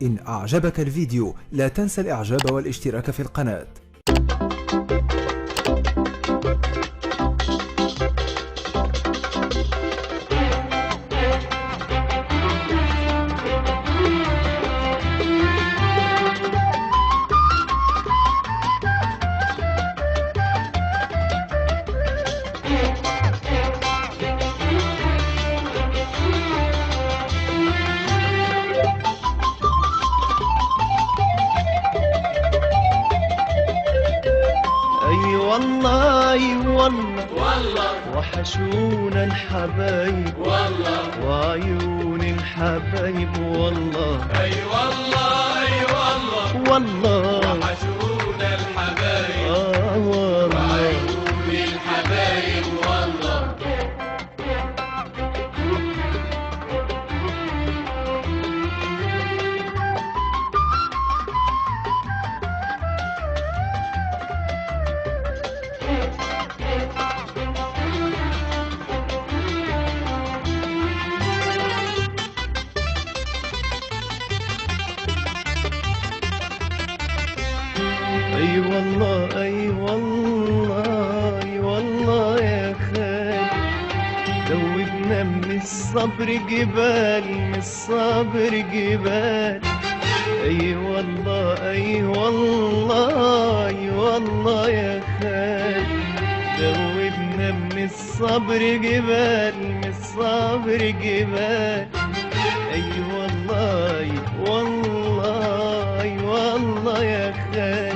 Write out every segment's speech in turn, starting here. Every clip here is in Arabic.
إن أعجبك الفيديو لا تنسى الإعجاب والاشتراك في القناة. اي والله اي والله وحشونا الحبايب والله وعيون الحبايب والله اي والله اي والله والله وحشونا الحبايب والله وعيون الحبايب والله. اي والله اي والله اي والله يا خال دوبنا من الصبر جبال من الصبر جبال اي والله اي والله اي والله يا خال دوبنا من الصبر جبال من الصبر جبال اي والله والله اي والله يا خال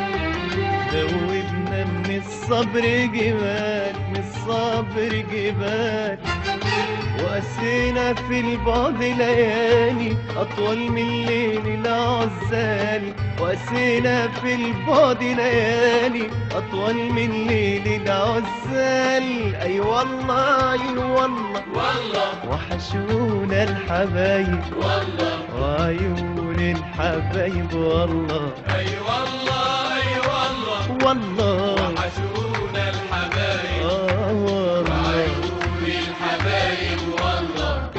دوبنا من الصبر جبال من الصبر جبال وقسينا في البعد ليالي أطول من الليل العزال وقسينا في البعد ليالي أطول من الليل العزال أي والله أي والله والله وحشونا الحبايب والله وعيون الحبايب والله اي والله اي والله والله وحشونا الحبايب والله وعيون الحبايب والله.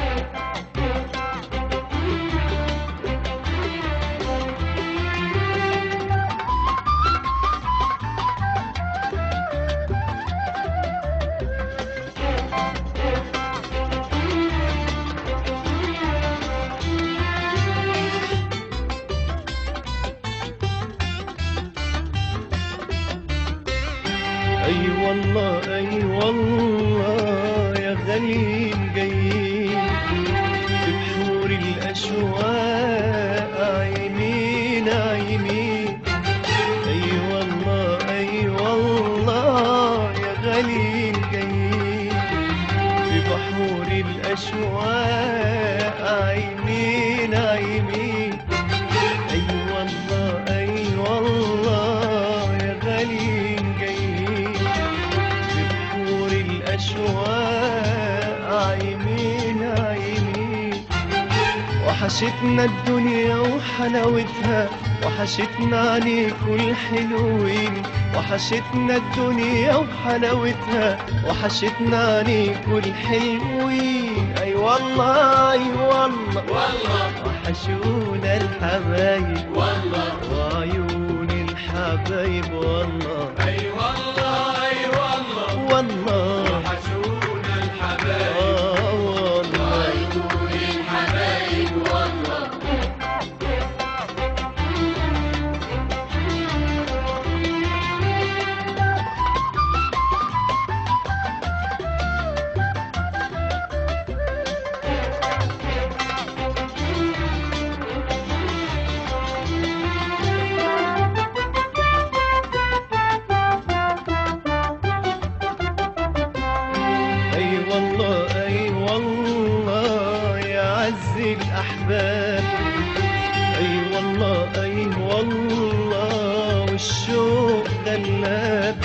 اي والله اي والله يا غاليين جايين ببحور الاشواق عايمين عايمين اي والله اي والله يا غاليين جايين ببحور الاشواق عايمين عايمين اي والله اي والله يا غاليين جايين ببحور الاشواق عايمين عايمين وحشتنا الدنيا وحلاوتها وحشتنا عليكوا الحلوين وحشتنا الدنيا وحلاوتها وحشتنا عليكوا الحلوين اي والله اي والله والله وحشونا الحبايب والله وعيون الحبايب والله اي والله اي والله والله وحشونا الحبايب والله وعيون الحبايب والله. اي والله اي والله يا عز الاحباب اي والله اي والله والشوق غلاب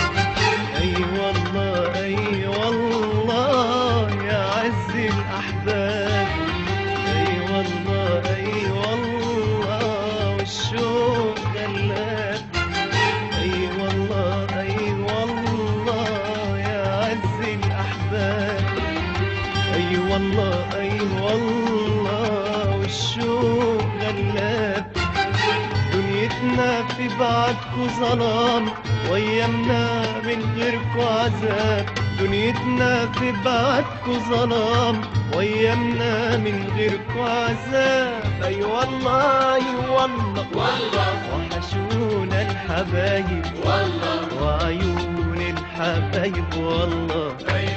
اي والله اي والله يا عز الاحباب اي والله اي والله والشوق غلاب اي والله اي والله يا عز الاحباب اي والله اي والله والشوق غلاب دنيتنا في بعدكوا ظلام، وايامنا من غيركوا عذاب. دنيتنا في بعدكوا ظلام، وايامنا من غيركوا عذاب. اي والله اي والله والله وحشونا الحبايب والله وعيون الحبايب والله. أي